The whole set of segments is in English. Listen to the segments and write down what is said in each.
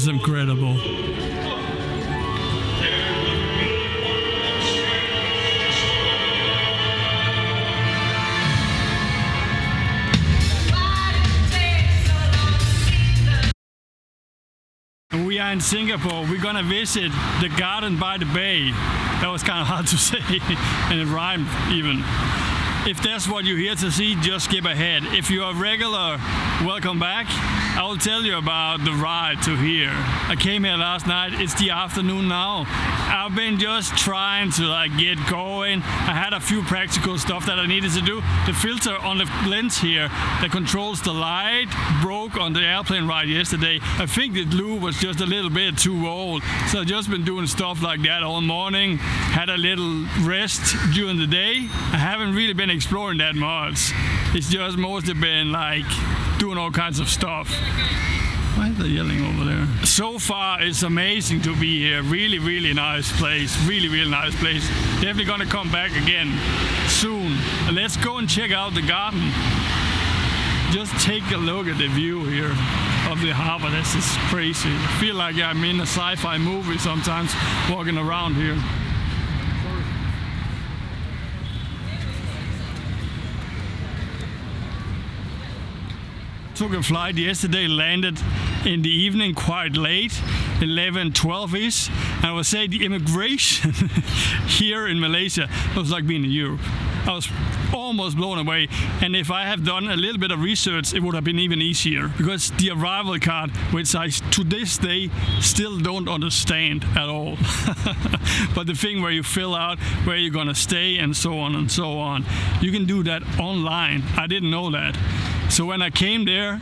is incredible. We are in Singapore. We're gonna visit the garden by the bay. That was kind of hard to say, and it rhymed even. If that's what you're here to see, just skip ahead. If you're a regular, welcome back. I will tell you about the ride to here. I came here last night. It's the afternoon now. I've been just trying to get going. I had a few practical stuff that I needed to do. The filter on the lens here that controls the light broke on the airplane ride yesterday. I think the glue was just a little bit too old. So I've just been doing stuff like that all morning. Had a little rest during the day. I haven't really been exploring that much. It's just mostly been doing all kinds of stuff. Why are they yelling over there? So far, it's amazing to be here. Really, really nice place. Really, really nice place. Definitely gonna come back again soon. Let's go and check out the garden. Just take a look at the view here of the harbor. This is crazy. I feel like I'm in a sci-fi movie sometimes walking around here. Took a flight yesterday, landed in the evening quite late, 11, 12-ish. And I would say the immigration here in Malaysia was like being in Europe. I was almost blown away, and if I have done a little bit of research, it would have been even easier, because the arrival card, which I to this day still don't understand at all, but the thing where you fill out where you're gonna stay and so on and so on, you can do that online. I didn't know that. So when I came there,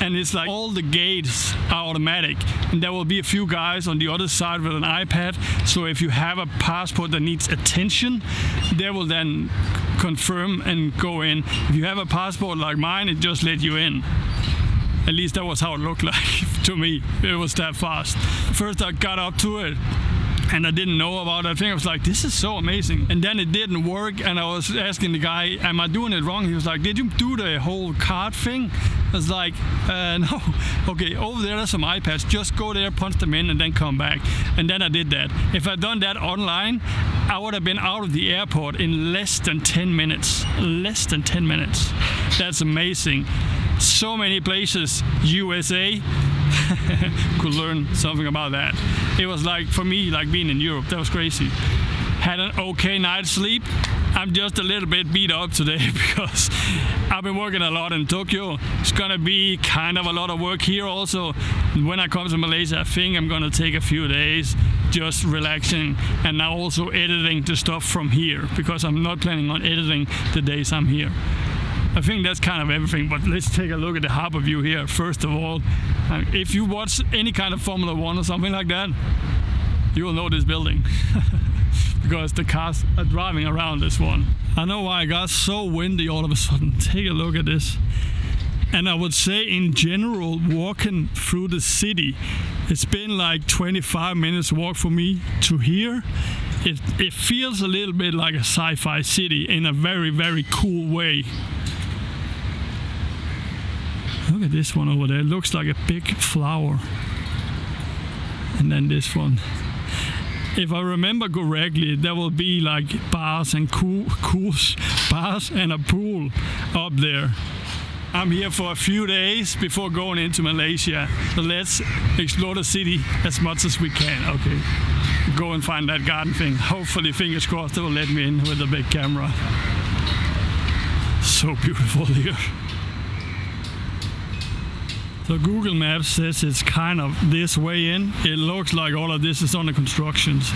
and it's like all the gates are automatic, and there will be a few guys on the other side with an iPad, so if you have a passport that needs attention, they will then confirm and go in. If you have a passport like mine, it just let you in. At least that was how it looked like to me. It was that fast. First I got up to it, and I didn't know about that thing. I was like, this is so amazing. And then it didn't work, and I was asking the guy, am I doing it wrong? He was like, did you do the whole card thing? I was like, no. Okay, over there's some iPads. Just go there, punch them in, and then come back. And then I did that. If I'd done that online, I would have been out of the airport in less than 10 minutes. Less than 10 minutes. That's amazing. So many places, USA, could learn something about that. It was like, for me, like being in Europe. That was crazy. Had an okay night's sleep. I'm just a little bit beat up today because I've been working a lot in Tokyo. It's gonna be kind of a lot of work here also. When I come to Malaysia, I think I'm gonna take a few days just relaxing, and now also editing the stuff from here, because I'm not planning on editing the days I'm here. I think that's kind of everything, but let's take a look at the harbor view here. First of all, if you watch any kind of Formula 1 or something like that, you will know this building. Because the cars are driving around this one. I know why it got so windy all of a sudden. Take a look at this. And I would say in general, walking through the city, it's been like 25 minutes walk for me to here. It feels a little bit like a sci-fi city in a very, very cool way. Look at this one over there. It looks like a big flower. And then this one. If I remember correctly, there will be like bars and bars and a pool up there. I'm here for a few days before going into Malaysia. So let's explore the city as much as we can. Okay, go and find that garden thing. Hopefully, fingers crossed, they will let me in with a big camera. So beautiful here. So Google Maps says it's kind of this way in. It looks like all of this is under constructions.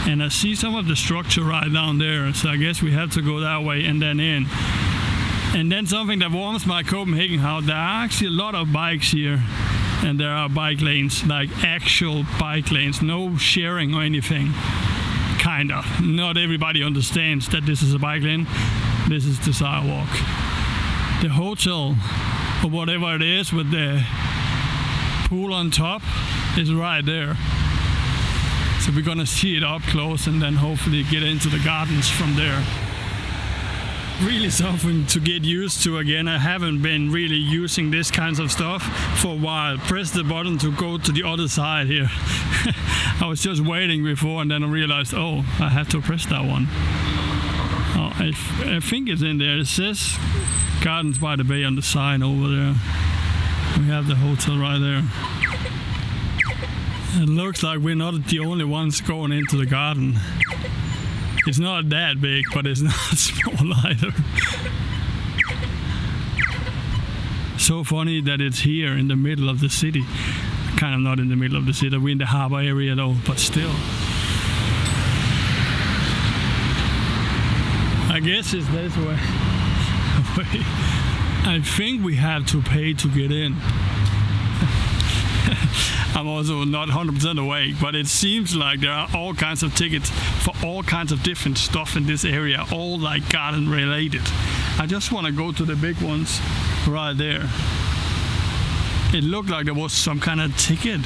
And I see some of the structure right down there. So I guess we have to go that way and then in. And then something that warms my Copenhagen heart, there are actually a lot of bikes here. And there are bike lanes, like actual bike lanes, no sharing or anything. Kind of. Not everybody understands that this is a bike lane. This is the sidewalk. The hotel, or whatever it is with the pool on top, is right there. So we're gonna see it up close and then hopefully get into the gardens from there. Really something to get used to again. I haven't been really using this kinds of stuff for a while. Press the button to go to the other side here. I was just waiting before and then I realized, oh, I have to press that one. Oh, I think it's in there. It says Gardens by the Bay on the sign over there. We have the hotel right there. It looks like we're not the only ones going into the garden. It's not that big, but it's not small either. So funny that it's here in the middle of the city. Kind of not in the middle of the city. We're in the Harbour area though, but still. I guess it's this way. I think we have to pay to get in. I'm also not 100% awake, but it seems like there are all kinds of tickets for all kinds of different stuff in this area, all like garden related. I just want to go to the big ones right there. It looked like there was some kind of ticket,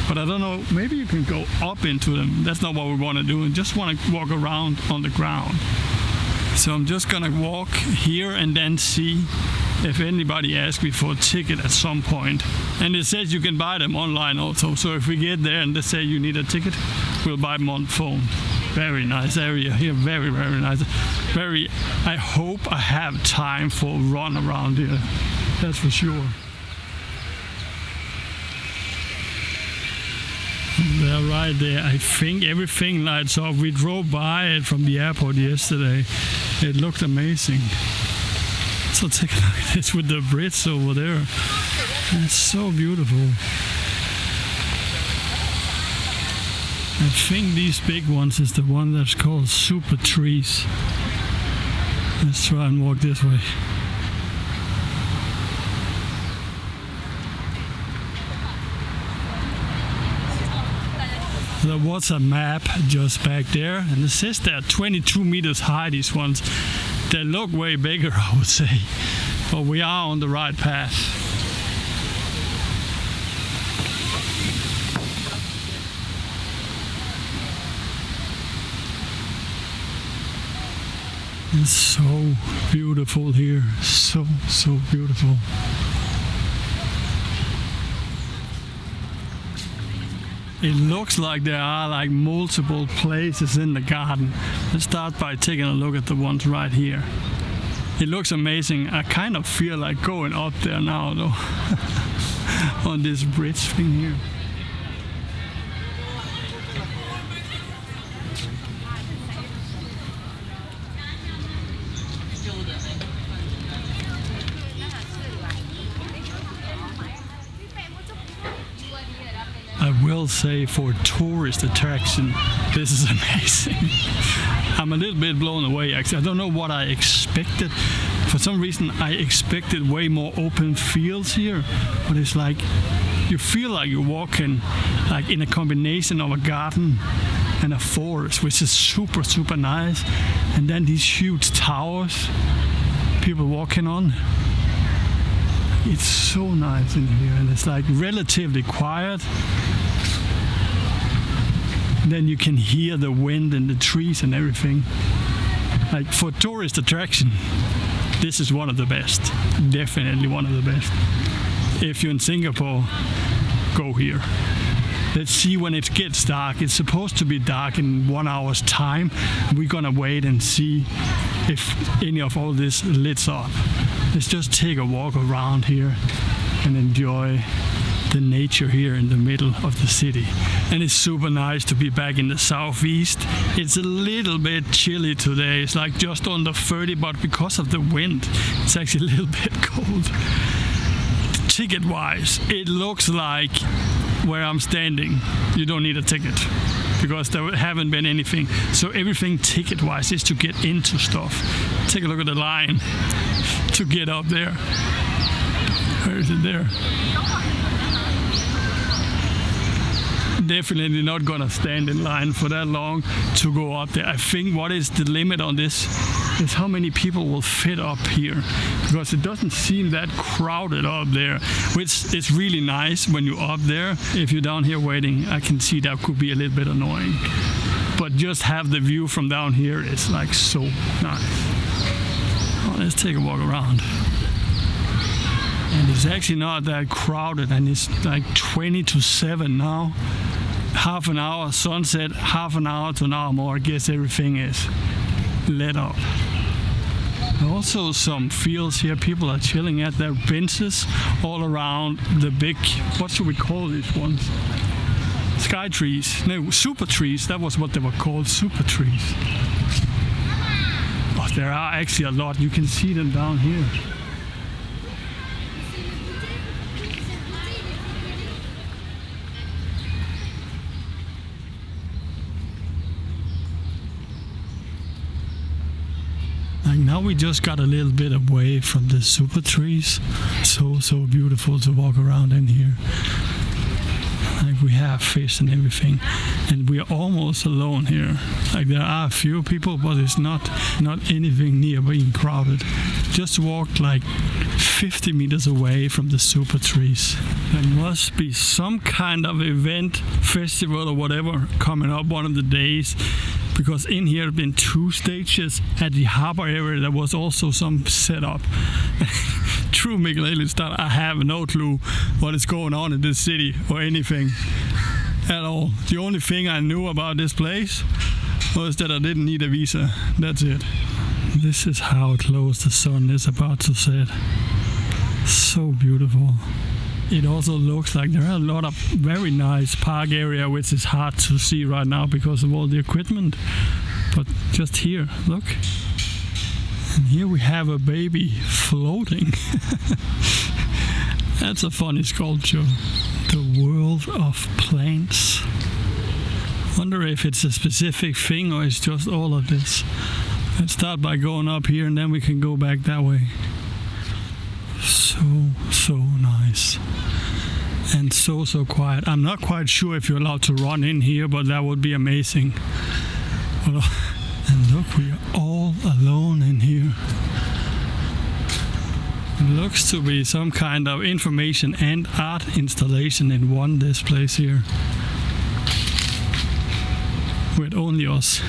but I don't know, maybe you can go up into them. That's not what we want to do. I just want to walk around on the ground. So I'm just gonna walk here and then see if anybody asks me for a ticket at some point. And it says you can buy them online also. So if we get there and they say you need a ticket, we'll buy them on phone. Very nice area here, very, very nice. I hope I have time for a run around here, that's for sure. They're right there. I think everything lights up. We drove by it from the airport yesterday. It looked amazing. So take a look at this with the bridge over there. It's so beautiful. I think these big ones is the one that's called Supertrees. Let's try and walk this way. There was a map just back there, and it says they're 22 meters high, these ones. They look way bigger, I would say, but we are on the right path. It's so beautiful here, so beautiful. It looks like there are like multiple places in the garden. Let's start by taking a look at the ones right here. It looks amazing. I kind of feel like going up there now though, on this bridge thing here. I will say for tourist attraction, this is amazing. I'm a little bit blown away actually. I don't know what I expected. For some reason I expected way more open fields here, but it's like you feel like you're walking like in a combination of a garden and a forest, which is super nice. And then these huge towers people walking on. It's so nice in here, and it's like relatively quiet. Then you can hear the wind and the trees and everything. Like for tourist attraction, this is one of the best. Definitely one of the best. If you're in Singapore, go here. Let's see when it gets dark. It's supposed to be dark in 1 hour's time. We're gonna wait and see if any of all this lights up. Let's just take a walk around here and enjoy the nature here in the middle of the city. And it's super nice to be back in the southeast. It's a little bit chilly today. It's like just under 30, but because of the wind, it's actually a little bit cold. Ticket wise, it looks like where I'm standing, you don't need a ticket because there haven't been anything. So everything ticket wise is to get into stuff. Take a look at the line to get up there. Where is it there? Definitely not gonna stand in line for that long to go up there. I think what is the limit on this is how many people will fit up here, because it doesn't seem that crowded up there, which is really nice when you're up there. If you're down here waiting, I can see that could be a little bit annoying, but just have the view from down here is like so nice. let's take a walk around. And it's actually not that crowded, and it's like 20 to 7 now. Half an hour sunset, half an hour to an hour more. I guess everything is lit up. Also some fields here, people are chilling at their benches all around the big, what should we call these ones? Sky trees, no, super trees, that was what they were called, super trees. Oh, there are actually a lot, you can see them down here. Like now we just got a little bit away from the super trees. So beautiful to walk around in here. Like we have fish and everything, and we are almost alone here. Like there are a few people, but it's not anything near being crowded. Just walked like 50 meters away from the super trees. There must be some kind of event, festival or whatever coming up one of the days, because in here have been 2 stages. At the Harbour area there was also some setup. True Mikkel, Alyd, I have no clue what is going on in this city or anything at all. The only thing I knew about this place was that I didn't need a visa. That's it. This is how close the sun is about to set. So beautiful. It also looks like there are a lot of very nice park area, which is hard to see right now because of all the equipment. But just here, look. And here we have a baby floating. That's a funny sculpture. The world of plants. Wonder if it's a specific thing or it's just all of this. Let's start by going up here and then we can go back that way. So nice. And so quiet. I'm not quite sure if you're allowed to run in here, but that would be amazing. And look, we are all alone in here. It looks to be some kind of information and art installation in one, this place here. With only us.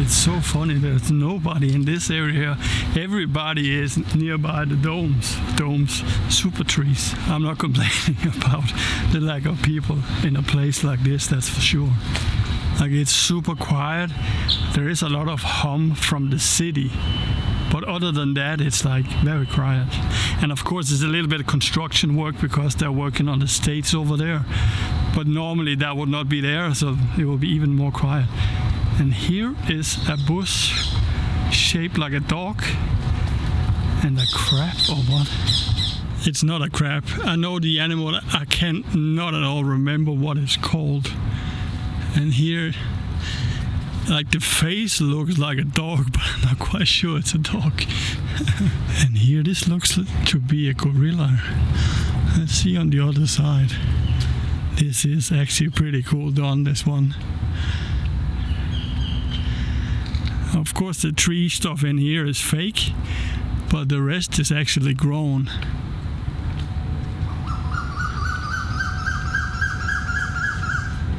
It's so funny, there's nobody in this area. Everybody is nearby the domes, super trees. I'm not complaining about the lack of people in a place like this, that's for sure. Like it's super quiet. There is a lot of hum from the city. But other than that, it's like very quiet. And of course, there's a little bit of construction work because they're working on the estates over there. But normally that would not be there, so it will be even more quiet. And here is a bush shaped like a dog and a crab or what? It's not a crab. I know the animal, I can not at all remember what it's called. And here, like the face looks like a dog, but I'm not quite sure it's a dog. And here this looks to be a gorilla. Let's see on the other side. This is actually pretty cool done, this one. Of course the tree stuff in here is fake, but the rest is actually grown.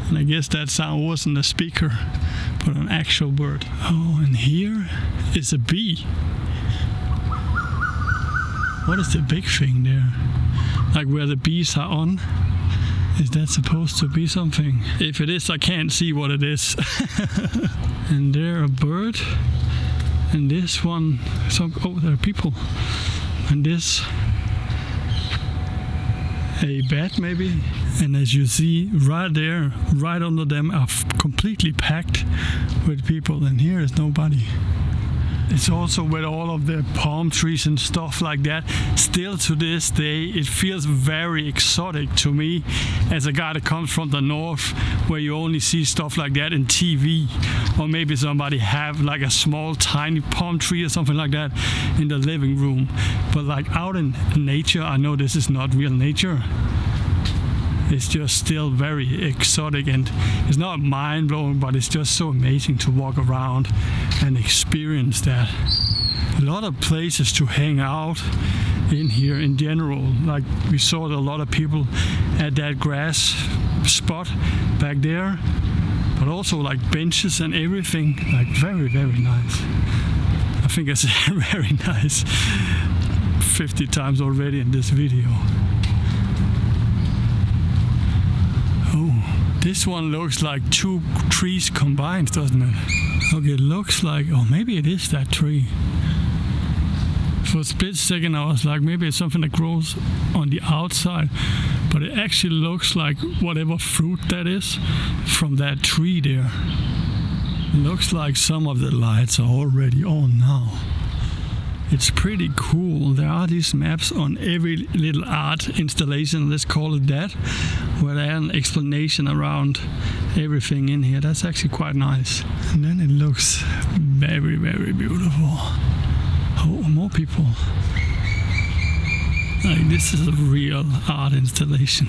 And I guess that sound wasn't a speaker, but an actual bird. Oh, and here is a bee. What is the big thing there? Like where the bees are on? Is that supposed to be something? If it is, I can't see what it is. And there a bird. And this one, oh, there are people. And this, a bat maybe. And as you see, right there, right under them are completely packed with people. And here is nobody. It's also with all of the palm trees and stuff like that. Still to this day, it feels very exotic to me as a guy that comes from the north, where you only see stuff like that in TV. Or maybe somebody have like a small tiny palm tree or something like that in the living room. But like out in nature, I know this is not real nature. It's just still very exotic, and it's not mind-blowing, but it's just so amazing to walk around and experience that. A lot of places to hang out in here in general. Like we saw a lot of people at that grass spot back there, but also like benches and everything, like very, very nice. think it's very nice. 50 times already in this video. Oh, this one looks like 2 trees combined, doesn't it? Okay, it looks like, oh, maybe it is that tree. For a split second I was like, maybe it's something that grows on the outside, but it actually looks like whatever fruit that is from that tree there. It looks like some of the lights are already on now. It's pretty cool. There are these maps on every little art installation, let's call it that, where there is an explanation around everything in here. That's actually quite nice. And then it looks very, very beautiful. Oh, more people. Like, this is a real art installation.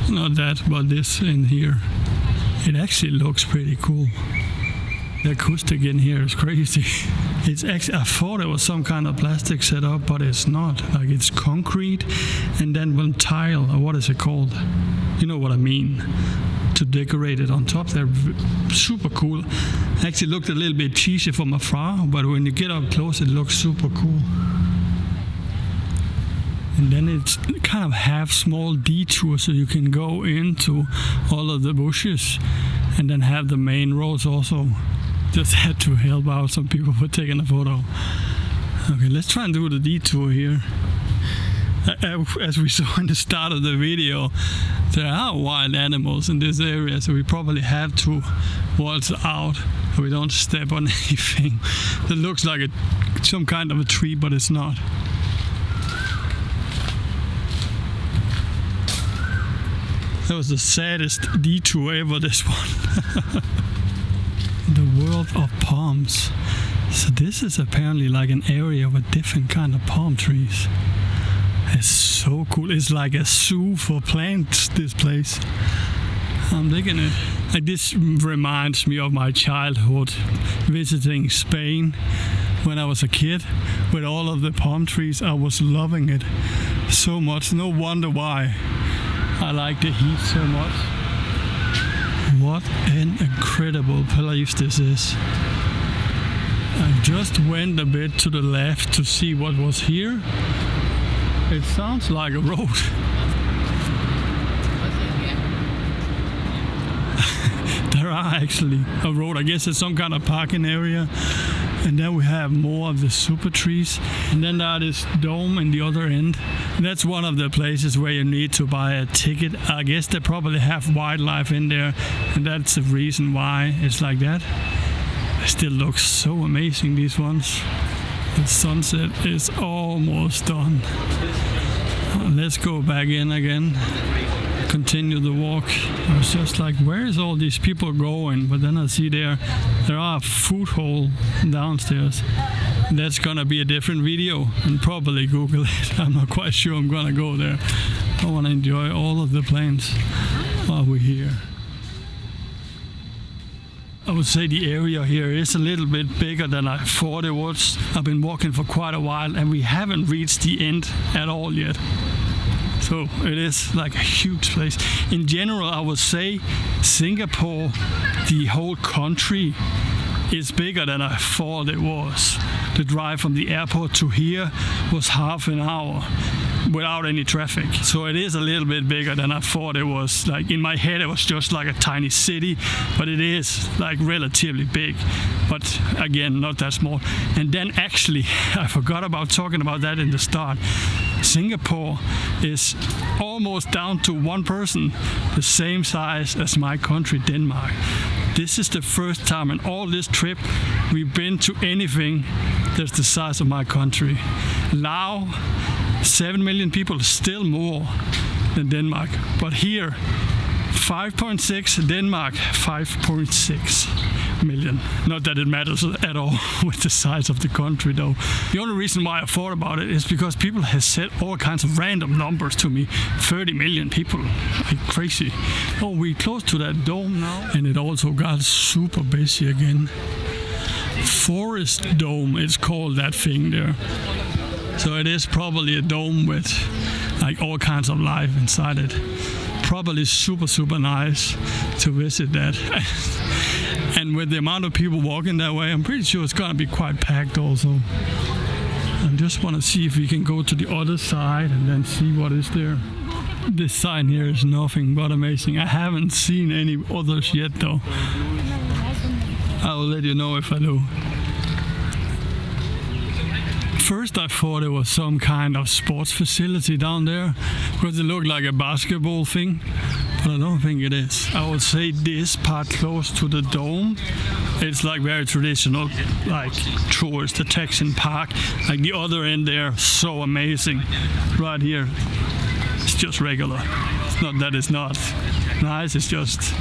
Not that, but this in here. It actually looks pretty cool. The acoustic in here is crazy. It's actually, I thought it was some kind of plastic setup, but it's not. Like, it's concrete and then one tile, or what is it called? You know what I mean. To decorate it on top. They're super cool. Actually looked a little bit cheesy from afar, but when you get up close it looks super cool. And then it's kind of half small detours, so you can go into all of the bushes and then have the main roads also. Just had to help out some people for taking a photo. Okay, let's try and do the detour here. As we saw in the start of the video, there are wild animals in this area, so we probably have to waltz out so we don't step on anything that looks like some kind of a tree, but it's not. That was the saddest detour ever, this one. The world of palms. So this is apparently like an area with different kind of palm trees. It's so cool. It's like a zoo for plants, this place. I'm digging it. Like, this reminds me of my childhood visiting Spain when I was a kid with all of the palm trees. I was loving it so much. No wonder why I like the heat so much. What an incredible place this is. I just went a bit to the left to see what was here. It sounds like a road. There are actually a road. I guess it's some kind of parking area. And then we have more of the Supertrees. And then there is dome in the other end. That's one of the places where you need to buy a ticket. I guess they probably have wildlife in there, and that's the reason why it's like that. It still looks so amazing, these ones. The sunset is almost done. Let's go back in again. Continue the walk. I was just like, where is all these people going? But then I see there are a food hall downstairs. That's gonna be a different video, and probably Google it. I'm not quite sure I'm gonna go there. I wanna enjoy all of the planes while we're here. I would say the area here is a little bit bigger than I thought it was. I've been walking for quite a while and we haven't reached the end at all yet. So it is like a huge place. In general, I would say Singapore, the whole country, is bigger than I thought it was. The drive from the airport to here was half an hour without any traffic. So it is a little bit bigger than I thought it was. Like, in my head it was just like a tiny city, but it is like relatively big. But again, not that small. And then actually, I forgot about talking about that in the start. Singapore is almost down to one person, the same size as my country, Denmark. This is the first time in all this trip we've been to anything that's the size of my country. Laos, 7 million people, still more than Denmark. But here, 5.6, Denmark, 5.6 million. Not that it matters at all with the size of the country though. The only reason why I thought about it is because people have said all kinds of random numbers to me. 30 million people, like crazy. Oh, we're close to that dome now. And it also got super busy again. Forest Dome, it's called, that thing there. So it is probably a dome with like all kinds of life inside it. Probably super nice to visit that. And with the amount of people walking that way, I'm pretty sure it's gonna be quite packed also. I just want to see if we can go to the other side and then see what is there. This sign here is nothing but amazing. I haven't seen any others yet though. I will let you know if I do. First I thought it was some kind of sports facility down there because it looked like a basketball thing, but I don't think it is. I would say this part close to the dome, it's like very traditional, like tourist attraction park. Like the other end there, so amazing. Right here, it's just regular. It's not that it's not nice, it's just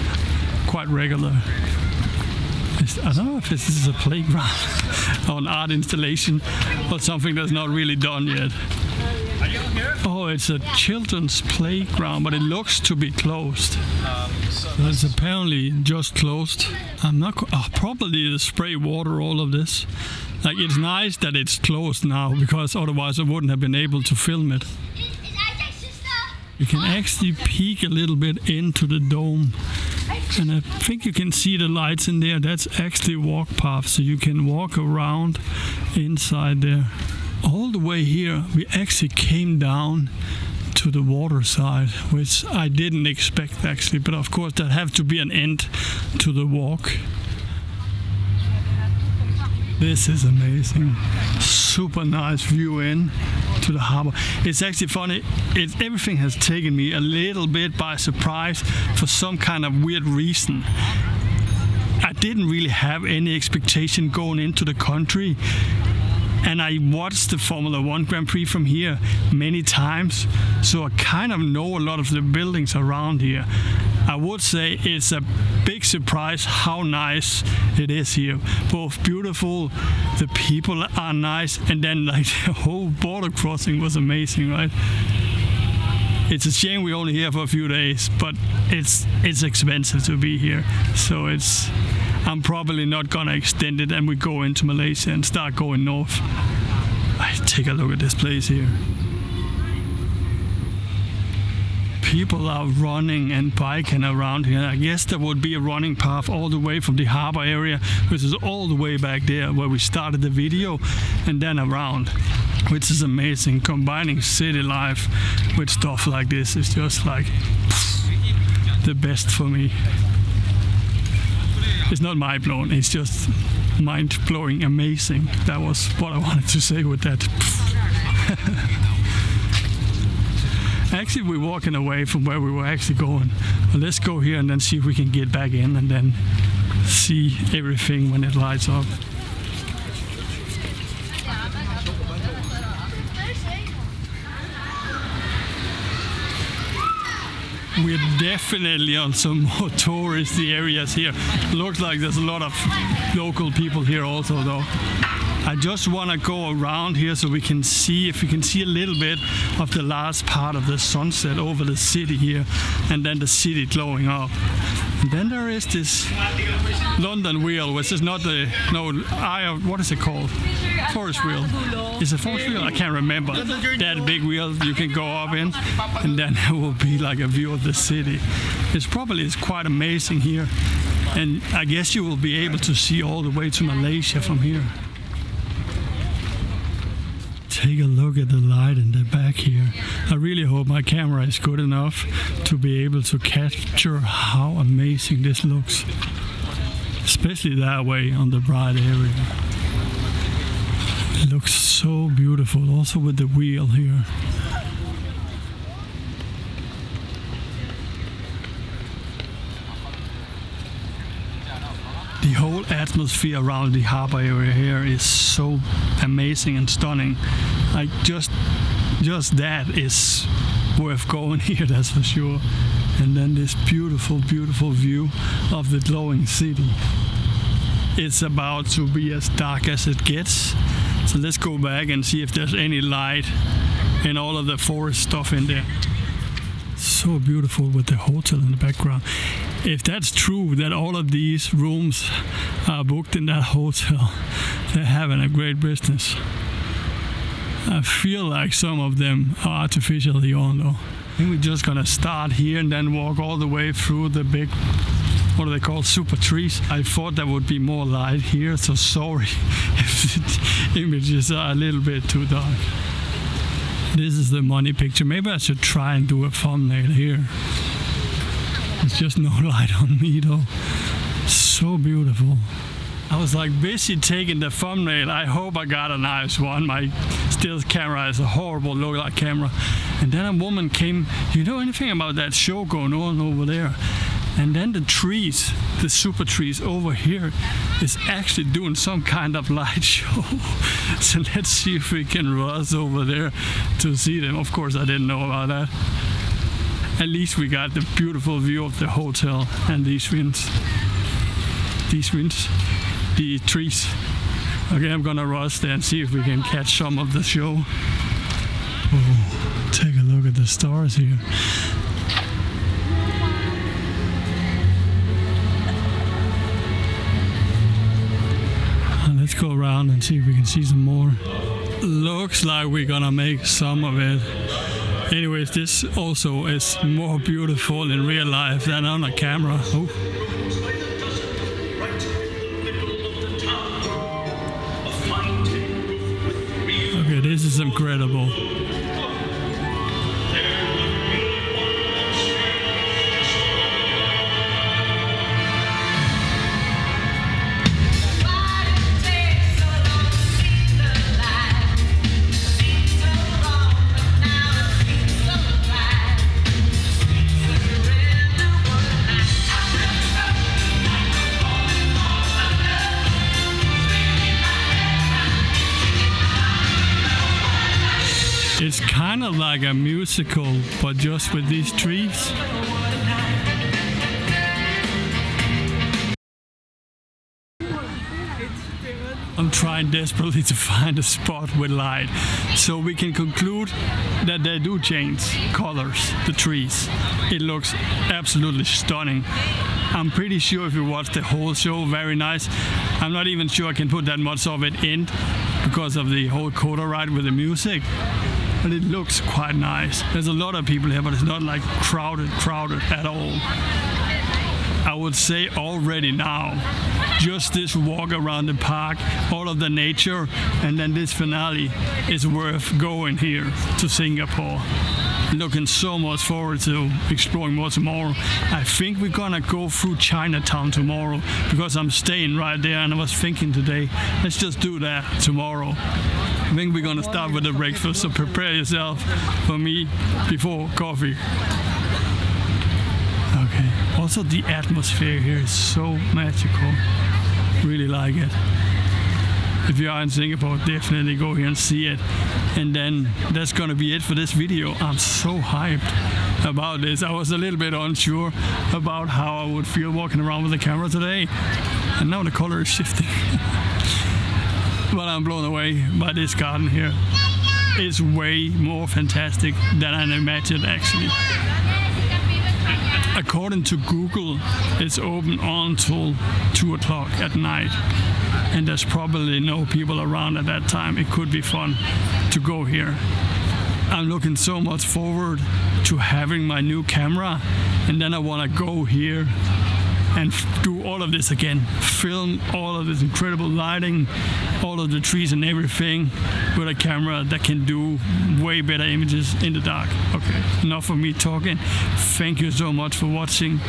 quite regular. I don't know if this is a playground or an art installation or something that's not really done yet. Oh, it's a children's playground, but it looks to be closed. It's apparently just closed. I'm not probably the spray water, all of this. Like, it's nice that it's closed now because otherwise I wouldn't have been able to film it. You can actually peek a little bit into the dome. And I think you can see the lights in there. That's actually walk path, so you can walk around inside there. All the way here, we actually came down to the Waterside, which I didn't expect actually, but of course there have to be an end to the walk. This is amazing. Super nice view in to the harbour. It's actually funny, everything has taken me a little bit by surprise for some kind of weird reason. I didn't really have any expectation going into the country. And I watched the Formula 1 Grand Prix from here many times, so I kind of know a lot of the buildings around here. I would say it's a big surprise how nice it is here. Both beautiful, the people are nice, and then like the whole border crossing was amazing, right? It's a shame we're only here for a few days, but it's expensive to be here, so I'm probably not gonna extend it and we go into Malaysia and start going north. Take a look at this place here. People are running and biking around here. I guess there would be a running path all the way from the harbour area, which is all the way back there where we started the video, and then around, which is amazing. Combining city life with stuff like this is just like the best for me. It's not mind-blowing, it's just mind-blowing amazing. That was what I wanted to say with that. Actually, we're walking away from where we were actually going. Well, let's go here and then see if we can get back in and then see everything when it lights up. We're definitely on some more touristy areas here. Looks like there's a lot of local people here also though. I just want to go around here so we can see, if we can see a little bit of the last part of the sunset over the city here, and then the city glowing up. And then there is this London wheel, which is not the, what is it called? Forest wheel. Is it forest wheel? I can't remember. That big wheel you can go up in, and then it will be like a view of the city. It's quite amazing here, and I guess you will be able to see all the way to Malaysia from here. Take a look at the light in the back here. I really hope my camera is good enough to be able to capture how amazing this looks. Especially that way on the bright area. It looks so beautiful, also with the wheel here. The whole atmosphere around the harbour area here is so amazing and stunning. Like just that is worth going here, that's for sure. And then this beautiful, beautiful view of the glowing city. It's about to be as dark as it gets. So let's go back and see if there's any light and all of the forest stuff in there. So beautiful with the hotel in the background. If that's true that all of these rooms are booked in that hotel, they're having a great business. I feel like some of them are artificially on though. I think we're just gonna start here and then walk all the way through the big what are they called, Supertrees. I thought there would be more light here, so sorry if the images are a little bit too dark. This is the money picture. Maybe I should try and do a thumbnail here. There's just no light on me though. So beautiful. I was like busy taking the thumbnail. I hope I got a nice one. My still camera is a horrible look-alike camera. And then a woman came, you know anything about that show going on over there? And then the trees, the super trees over here is actually doing some kind of light show. So let's see if we can rush over there to see them. Of course I didn't know about that. At least we got the beautiful view of the hotel and these winds. The trees. Okay, I'm gonna rush there and see if we can catch some of the show. Oh, take a look at the stars here. Let's go around and see if we can see some more. Looks like we're gonna make some of it. Anyways, this also is more beautiful in real life than on a camera. Oh. Okay, this is incredible. It's kind of like a musical, but just with these trees. I'm trying desperately to find a spot with light, so we can conclude that they do change colors, the trees. It looks absolutely stunning. I'm pretty sure if you watch the whole show, very nice. I'm not even sure I can put that much of it in because of the whole coda ride with the music. But it looks quite nice. There's a lot of people here, but it's not like crowded at all. I would say already now, just this walk around the park, all of the nature, and then this finale is worth going here to Singapore. Looking so much forward to exploring more tomorrow. I think we're gonna go through Chinatown tomorrow because I'm staying right there, and I was thinking today, let's just do that tomorrow. I think we're gonna start with the breakfast, so prepare yourself for me before coffee. Okay, also the atmosphere here is so magical. Really like it. If you are in Singapore, definitely go here and see it. And then that's gonna be it for this video. I'm so hyped about this. I was a little bit unsure about how I would feel walking around with the camera today. And now the color is shifting. But I'm blown away by this garden here. It's way more fantastic than I imagined actually. According to Google, it's open until 2 o'clock at night. And there's probably no people around at that time. It could be fun to go here. I'm looking so much forward to having my new camera, and then I want to go here and do all of this again. Film all of this incredible lighting, all of the trees and everything with a camera that can do way better images in the dark. Okay, enough of me talking. Thank you so much for watching.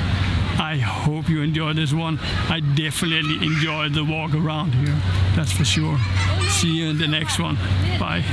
I hope you enjoyed this one. I definitely enjoyed the walk around here, that's for sure. See you in the next one. Bye.